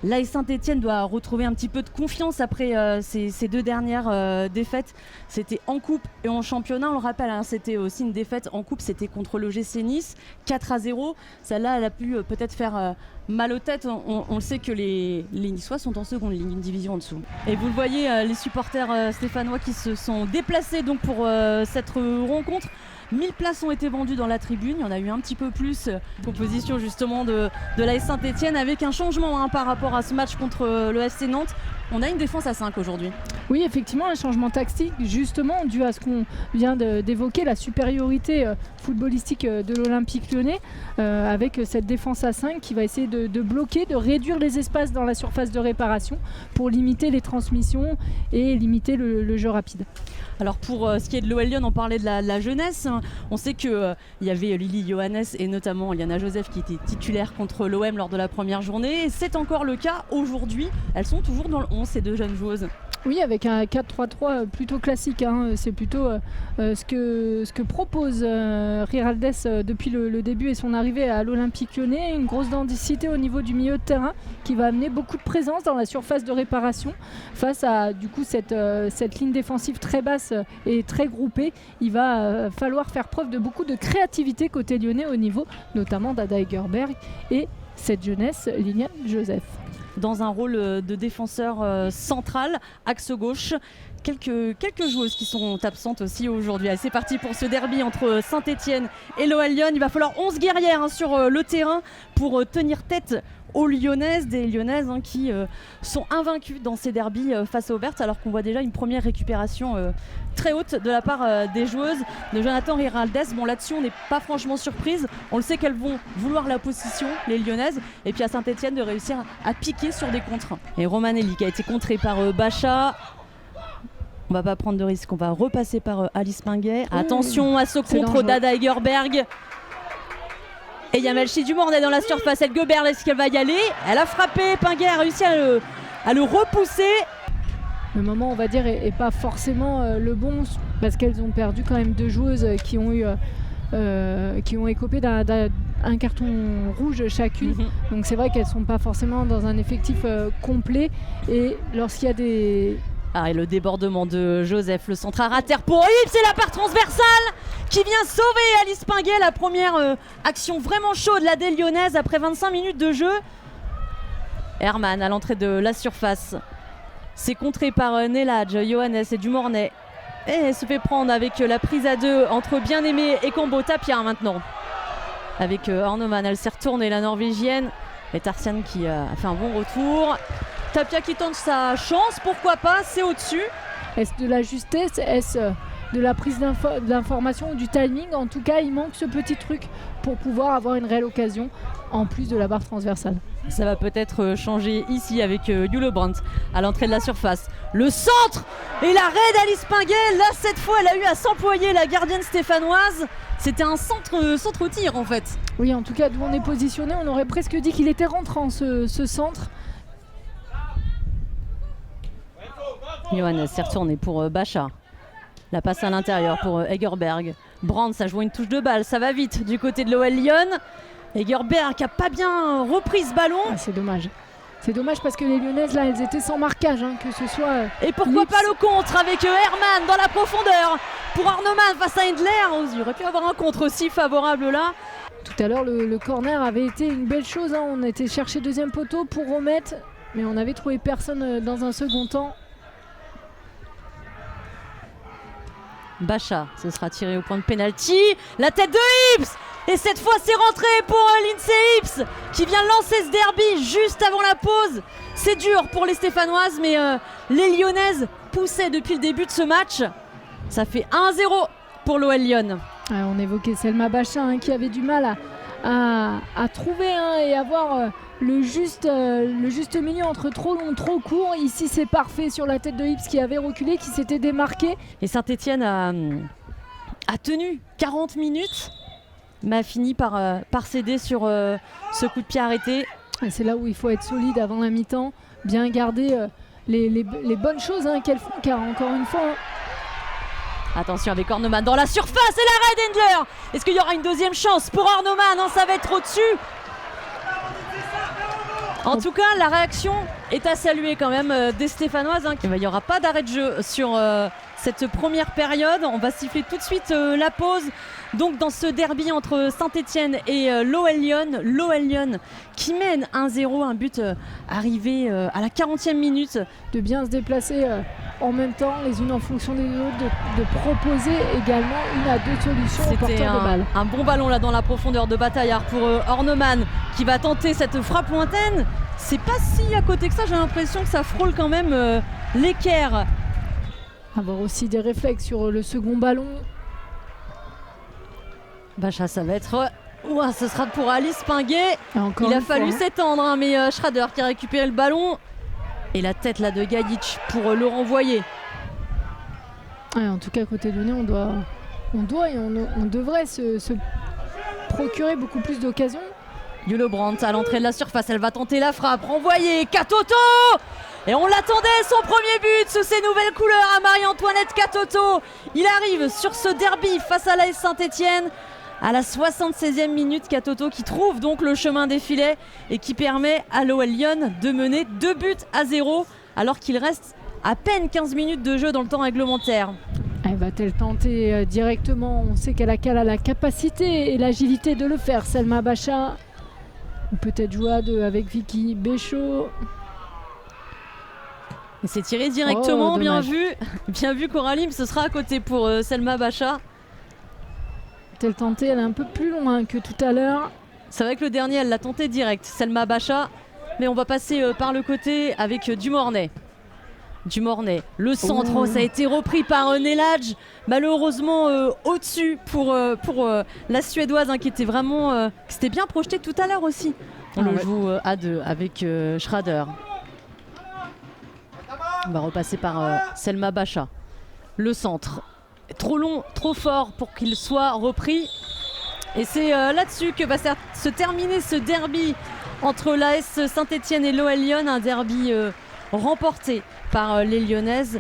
L'AS Saint-Etienne doit retrouver un petit peu de confiance après ces deux dernières défaites. C'était en coupe et en championnat, on le rappelle, hein, c'était aussi une défaite en coupe, c'était contre l'OGC Nice, 4-0. Celle-là, elle a pu peut-être faire mal aux têtes. On le sait que les Niçois sont en seconde ligne, une division en dessous. Et vous le voyez, les supporters stéphanois qui se sont déplacés donc, pour cette rencontre. 1000 places ont été vendues dans la tribune, il y en a eu un petit peu plus. Composition justement de l'AS Saint-Etienne avec un changement hein, par rapport à ce match contre le FC Nantes. On a une défense à 5 aujourd'hui. Oui, effectivement, un changement tactique justement dû à ce qu'on vient d'évoquer, la supériorité footballistique de l'Olympique Lyonnais avec cette défense à 5 qui va essayer de bloquer, de réduire les espaces dans la surface de réparation pour limiter les transmissions et limiter le jeu rapide. Alors pour ce qui est de l'OL Lyon, on parlait de la jeunesse. On sait qu'il y avait Lily Johannes et notamment Liana Joseph qui était titulaire contre l'OM lors de la première journée. C'est encore le cas aujourd'hui. Elles sont toujours dans le 11, ces deux jeunes joueuses. Oui, avec un 4-3-3 plutôt classique. Hein. C'est plutôt ce que propose Riraldes depuis le début et son arrivée à l'Olympique Lyonnais. Une grosse densité au niveau du milieu de terrain qui va amener beaucoup de présence dans la surface de réparation. Face à du coup, cette ligne défensive très basse et très groupée, il va falloir faire preuve de beaucoup de créativité côté lyonnais au niveau notamment d'Ada Egerberg et cette jeunesse, Liliane Joseph. Dans un rôle de défenseur central, axe gauche. Quelques joueuses qui sont absentes aussi aujourd'hui. Allez, c'est parti pour ce derby entre Saint-Etienne et l'OL Lyon. Il va falloir 11 guerrières hein, sur le terrain pour tenir tête aux Lyonnaises, des Lyonnaises hein, qui sont invaincues dans ces derbys face aux Vertes, alors qu'on voit déjà une première récupération très haute de la part des joueuses de Jonathan Riraldes. Bon, là-dessus, on n'est pas franchement surprise. On le sait qu'elles vont vouloir la position, les Lyonnaises, et puis à Saint-Etienne de réussir à piquer sur des contres. Et Romanelli qui a été contré par Bacha. On va pas prendre de risque, on va repasser par Alice Pinguet. Attention à ce contre d'Ada Egerberg. Et Yamelchi Dumornay dans la surface. Elle Gobert, est-ce qu'elle va y aller? Elle a frappé, Pinguet a réussi à le repousser. Le moment, on va dire, est pas forcément le bon parce qu'elles ont perdu quand même deux joueuses qui ont écopé d'un carton rouge chacune. Donc c'est vrai qu'elles sont pas forcément dans un effectif complet. Et lorsqu'il y a des... Ah, et le débordement de Joseph, le centre à terre pour Ips, c'est la part transversale qui vient sauver Alice Pinguet, la première action vraiment chaude la des Lyonnaises après 25 minutes de jeu. Herman à l'entrée de la surface. C'est contré par Neladj, Johannes et Dumornay. Et elle se fait prendre avec la prise à deux entre Bien-Aimé et Combo. Tapia maintenant. Avec Arnoman, elle s'est retournée, la Norvégienne. Et Tarsian qui a fait un bon retour. Tapia qui tente sa chance, pourquoi pas, c'est au-dessus. Est-ce de la justesse? Est-ce de la prise d'information ou du timing? En tout cas, il manque ce petit truc pour pouvoir avoir une réelle occasion en plus de la barre transversale. Ça va peut-être changer ici avec Yule Brandt à l'entrée de la surface. Le centre et l'arrêt d'Alice Pinguet. Là, cette fois, elle a eu à s'employer la gardienne stéphanoise. C'était un centre-tir en fait. Oui, en tout cas, d'où on est positionné, on aurait presque dit qu'il était rentrant ce centre. Johannes s'est retourné pour Bacha. La passe à l'intérieur pour Egerberg. Brandt, ça joue une touche de balle, ça va vite du côté de l'OL Lyon. Egerberg qui n'a pas bien repris ce ballon. Ah, c'est dommage. C'est dommage parce que les Lyonnaises, là, elles étaient sans marquage, hein, que ce soit... Et pourquoi pas le contre avec Herman dans la profondeur pour Arnoman face à Endler. Il aurait pu avoir un contre aussi favorable là. Tout à l'heure, le corner avait été une belle chose. Hein. On était chercher deuxième poteau pour remettre, mais on n'avait trouvé personne dans un second temps. Bacha, ce sera tiré au point de pénalty. La tête de Ips. Et cette fois c'est rentré pour Lindsay Ips qui vient lancer ce derby juste avant la pause. C'est dur pour les Stéphanoises, mais les Lyonnaises poussaient depuis le début de ce match. Ça fait 1-0 pour l'OL Lyon. On évoquait Selma Bacha hein, qui avait du mal à trouver hein, et avoir le juste milieu entre trop long, trop court. Ici c'est parfait sur la tête de Ips qui avait reculé, qui s'était démarqué. Et Saint-Etienne a tenu 40 minutes, mais a fini par céder sur ce coup de pied arrêté. Et c'est là où il faut être solide avant la mi-temps, bien garder les bonnes choses hein, qu'elles font, car encore une fois... Attention avec Arnoman dans la surface et l'arrêt d'Endler. Est-ce qu'il y aura une deuxième chance pour Arnoman? Non, ça va être au-dessus. En tout cas, la réaction est à saluer quand même des Stéphanoises. Il n'y aura pas d'arrêt de jeu sur cette première période. On va siffler tout de suite la pause. Donc dans ce derby entre Saint-Etienne et l'OL Lyon. L'OL Lyon qui mène 1-0, un but arrivé à la 40e minute. De bien se déplacer en même temps, les unes en fonction des autres, de proposer également une à deux solutions au porteur de balle. Un bon ballon là dans la profondeur de Bataillard pour Horneman qui va tenter cette frappe lointaine. C'est pas si à côté que ça, j'ai l'impression que ça frôle quand même l'équerre. Avoir aussi des réflexes sur le second ballon. Bacha, ça va être... Ouah, ce sera pour Alice Pinguet. Il a fallu s'étendre, hein, mais Schrader qui a récupéré le ballon. Et la tête là de Gajic pour le renvoyer. Ouais, en tout cas, côté lyonnais, on doit et on devrait se procurer beaucoup plus d'occasions. Yolo Brandt à l'entrée de la surface, elle va tenter la frappe, renvoyée, Katoto. Et on l'attendait, son premier but sous ses nouvelles couleurs à Marie-Antoinette Katoto. Il arrive sur ce derby face à l'AS Saint-Etienne à la 76e minute. Katoto qui trouve donc le chemin des filets et qui permet à l'OL Lyon de mener 2-0 alors qu'il reste à peine 15 minutes de jeu dans le temps réglementaire. Elle va-t-elle tenter directement? On sait qu'elle a la capacité et l'agilité de le faire, Selma Bacha. Ou peut-être jouer à deux avec Vicky Béchaud. Et c'est tiré directement, bien vu Coralie, mais ce sera à côté pour Selma Bacha. Elle tenté, elle est un peu plus loin que tout à l'heure. C'est vrai que le dernier, elle l'a tenté direct, Selma Bacha. Mais on va passer par le côté avec Dumornay. Le centre, ça a été repris par Neladj. Malheureusement au-dessus pour la Suédoise qui était vraiment, qui s'était bien projetée tout à l'heure aussi. On le joue à deux avec Schrader. On va repasser par Selma Bacha. Le centre, trop long, trop fort pour qu'il soit repris. Et c'est là-dessus que va se terminer ce derby entre l'AS Saint-Etienne et l'OL Lyon. Un derby remporté par les Lyonnaises.